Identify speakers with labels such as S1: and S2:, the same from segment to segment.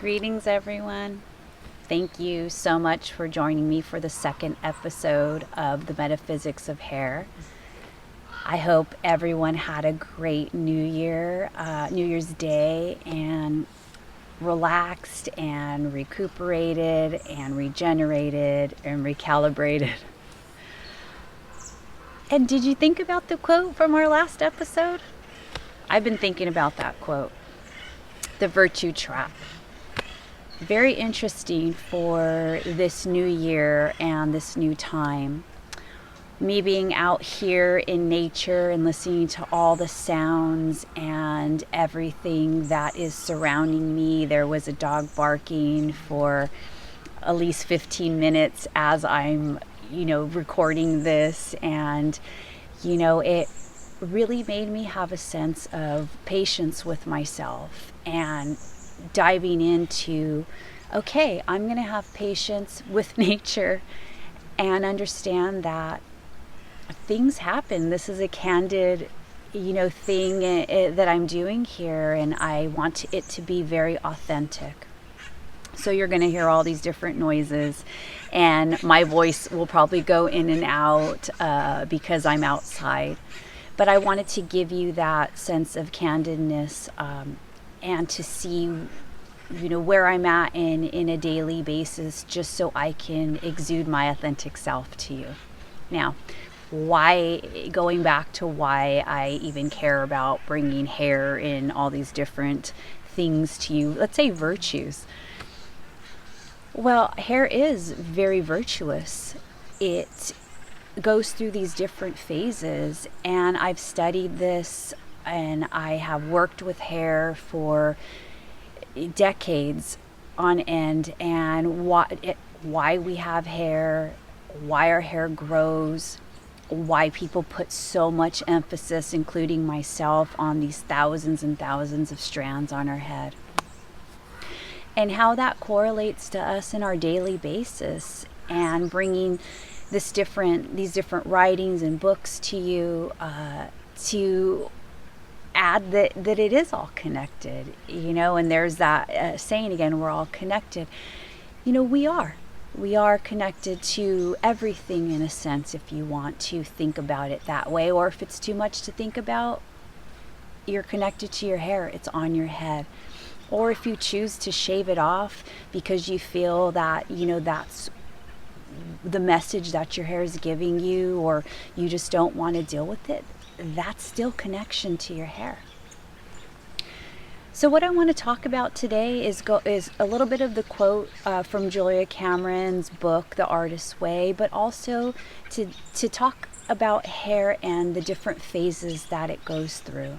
S1: Greetings, everyone. Thank you so much for joining me for the second episode of the Metaphysics of Hair. I hope everyone had a great New Year's Day, and relaxed and recuperated and regenerated and recalibrated. And did you think about the quote from our last episode? I've been thinking about that quote, the virtue trap. Very interesting for this new year and this new time. Me being out here in nature and listening to all the sounds and everything that is surrounding me. There was a dog barking for at least 15 minutes as I'm, recording this, and, it really made me have a sense of patience with myself and diving into, okay, I'm going to have patience with nature and understand that things happen. This is a candid, thing that I'm doing here, and I want it to be very authentic. So you're going to hear all these different noises, and my voice will probably go in and out because I'm outside. But I wanted to give you that sense of candidness and to see, where I'm at in a daily basis, just so I can exude my authentic self to you. Now, going back to why I even care about bringing hair in all these different things to you, let's say virtues. Well, hair is very virtuous. It goes through these different phases, and I've studied this, and I have worked with hair for decades on end, and why we have hair, why our hair grows, why people put so much emphasis, including myself, on these thousands and thousands of strands on our head, and how that correlates to us in our daily basis, and bringing these different writings and books to you to add that it is all connected, and there's that saying again, we're all connected. We are connected to everything in a sense, if you want to think about it that way, or if it's too much to think about, you're connected to your hair. It's on your head. Or if you choose to shave it off because you feel that, that's the message that your hair is giving you, or you just don't want to deal with it, that's still connection to your hair. So what I want to talk about today is a little bit of the quote from Julia Cameron's book, The Artist's Way, but also to talk about hair and the different phases that it goes through.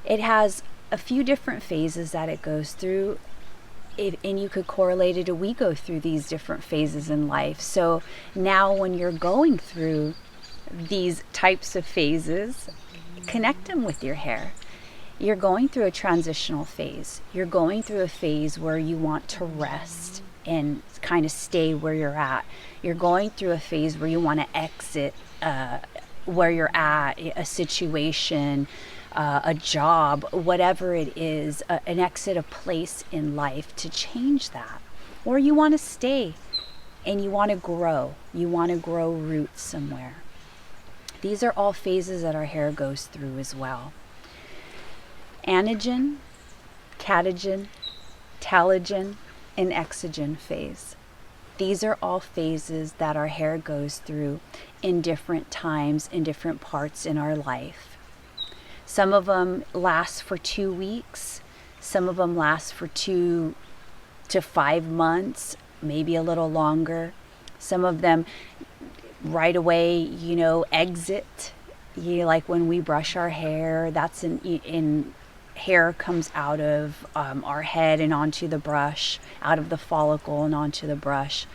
S1: It has a few different phases that it goes through, and you could correlate it to, we go through these different phases in life. So now when you're going through these types of phases, connect them with your hair. You're going through a transitional phase. You're going through a phase where you want to rest and kind of stay where you're at. You're going through a phase where you want to exit where you're at, a situation, a job, whatever it is, an exit, a place in life to change that. Or you want to stay and you want to grow. You want to grow roots somewhere. These are all phases that our hair goes through as well. Anagen, catagen, telogen, and exogen phase. These are all phases that our hair goes through in different times, in different parts in our life. Some of them last for 2 weeks. Some of them last for 2 to 5 months, maybe a little longer. Some of them right away, exit. Like when we brush our hair, that's in hair comes out of our head and onto the brush, out of the follicle and onto the brush.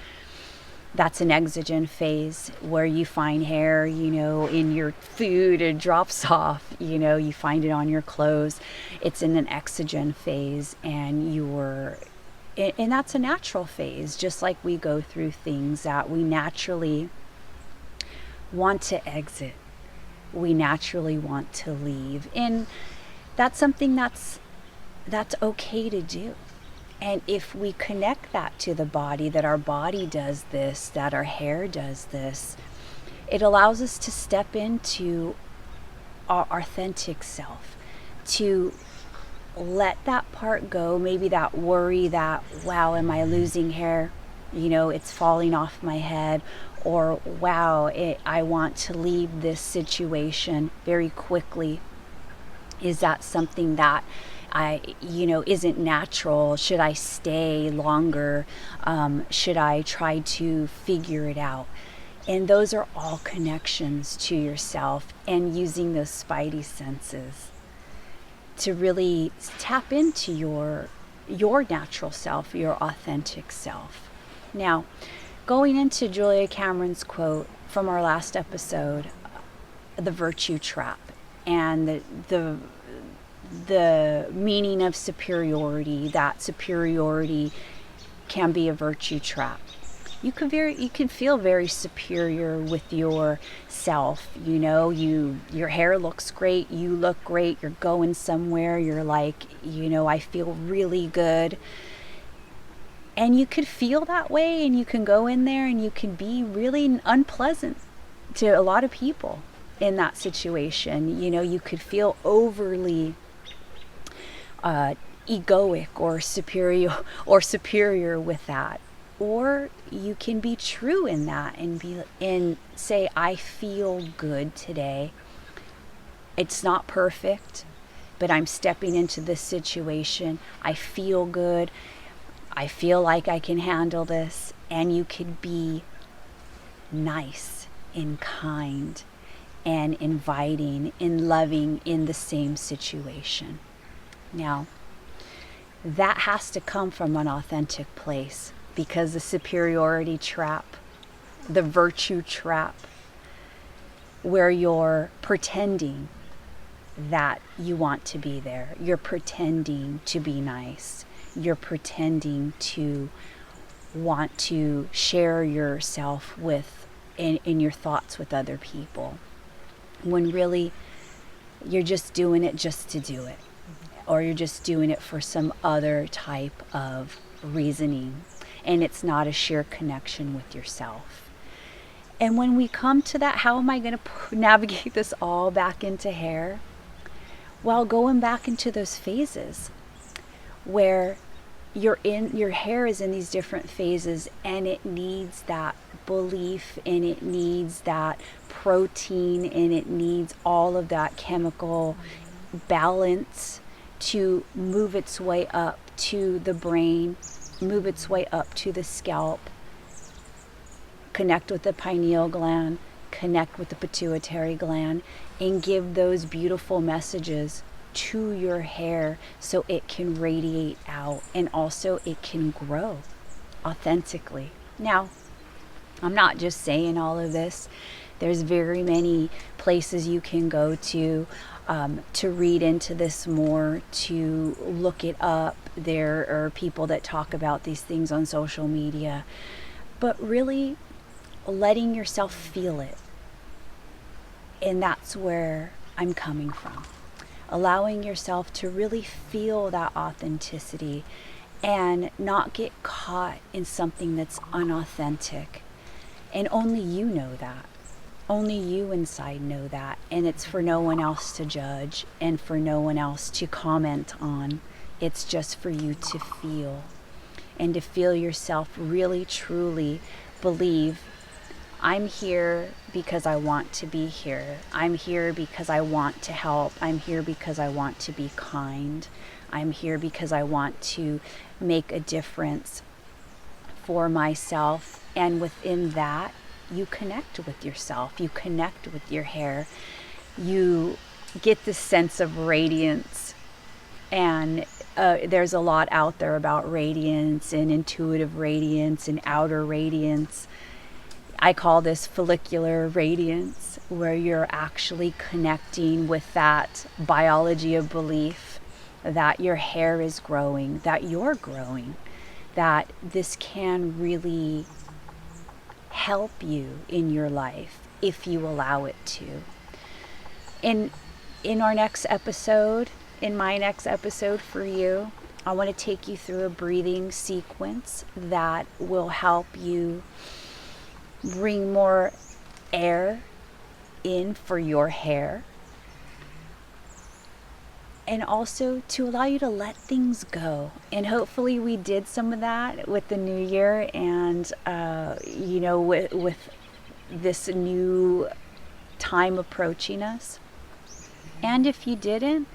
S1: That's an exogen phase, where you find hair, in your food. It drops off, you find it on your clothes. It's in an exogen phase, and that's a natural phase, just like we go through things that we naturally want to exit. We naturally want to leave. And that's something that's okay to do. And if we connect that to the body, that our body does this, that our hair does this, it allows us to step into our authentic self, to let that part go, maybe that worry that, wow, am I losing hair? It's falling off my head, or wow, I want to leave this situation very quickly. Is that something that isn't natural? Should I stay longer? Should I try to figure it out? And those are all connections to yourself, and using those spidey senses to really tap into your natural self, your authentic self. Now, going into Julia Cameron's quote from our last episode, the virtue trap, and the meaning of superiority, that superiority can be a virtue trap. You can feel very superior with yourself. Your hair looks great, you look great, you're going somewhere, you're like, I feel really good. And you could feel that way, and you can go in there and you can be really unpleasant to a lot of people in that situation. You could feel overly egoic or superior with that. Or you can be true in that and say, I feel good today. It's not perfect, but I'm stepping into this situation. I feel good. I feel like I can handle this. And you could be nice and kind and inviting and loving in the same situation. Now, that has to come from an authentic place, because the superiority trap, the virtue trap, where you're pretending that you want to be there, you're pretending to be nice, you're pretending to want to share yourself in your thoughts with other people, when really you're just doing it just to do it, or you're just doing it for some other type of reasoning, and it's not a sheer connection with yourself. And when we come to that, how am I going to navigate this all back into hair? Well, going back into those phases where your hair is in these different phases, and it needs that belief, and it needs that protein, and it needs all of that chemical balance to move its way up to the brain, move its way up to the scalp, connect with the pineal gland, connect with the pituitary gland, and give those beautiful messages to your hair so it can radiate out, and also it can grow authentically. Now, I'm not just saying all of this. There's very many places you can go to read into this more, to look it up. There are people that talk about these things on social media, but really letting yourself feel it. And that's where I'm coming from. Allowing yourself to really feel that authenticity and not get caught in something that's unauthentic. And only you know that. Only you inside know that. And it's for no one else to judge and for no one else to comment on. It's just for you to feel, and to feel yourself really, truly believe, I'm here because I want to be here. I'm here because I want to help. I'm here because I want to be kind. I'm here because I want to make a difference for myself. And within that, you connect with yourself. You connect with your hair. You get this sense of radiance. And there's a lot out there about radiance and intuitive radiance and outer radiance. I call this follicular radiance, where you're actually connecting with that biology of belief that your hair is growing, that you're growing, that this can really help you in your life if you allow it to. In our next episode, in my next episode for you, I want to take you through a breathing sequence that will help you bring more air in for your hair, and also to allow you to let things go. And hopefully we did some of that with the new year, and with this new time approaching us. And if you didn't,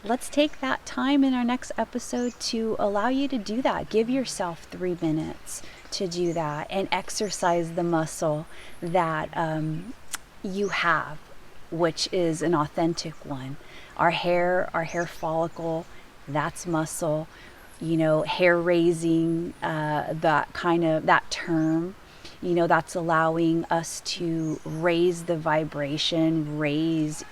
S1: let's take that time in our next episode to allow you to do that. Give yourself 3 minutes to do that and exercise the muscle that you have, which is an authentic one. Our hair follicle, that's muscle. Hair raising, that term, that's allowing us to raise the vibration, raise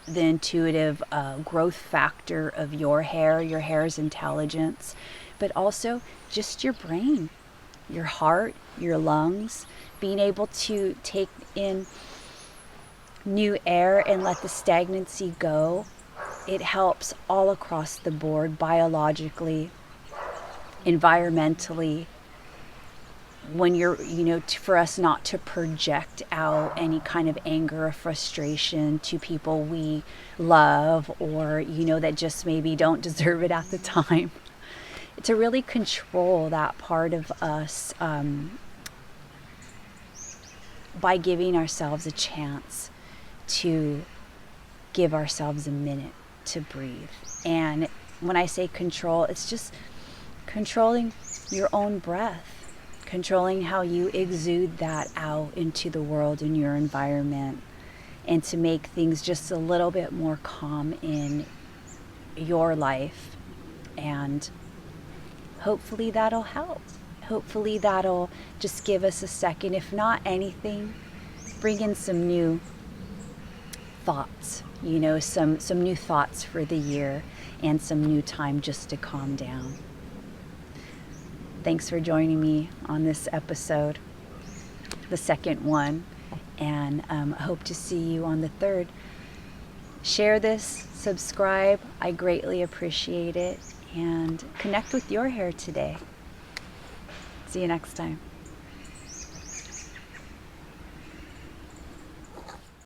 S1: the intuitive growth factor of your hair's intelligence, but also just your brain, your heart, your lungs, being able to take in new air and let the stagnancy go. It helps all across the board, biologically, environmentally, when you're, for us not to project out any kind of anger or frustration to people we love, or, that just maybe don't deserve it at the time. To really control that part of us by giving ourselves a chance to give ourselves a minute to breathe. And when I say control, it's just controlling your own breath, controlling how you exude that out into the world and your environment, and to make things just a little bit more calm in your life. And hopefully that'll help. Hopefully that'll just give us a second, if not anything, bring in some new thoughts, some new thoughts for the year, and some new time just to calm down. Thanks for joining me on this episode, the second one, and I hope to see you on the third. Share this, subscribe, I greatly appreciate it, and connect with your hair today. See you next time.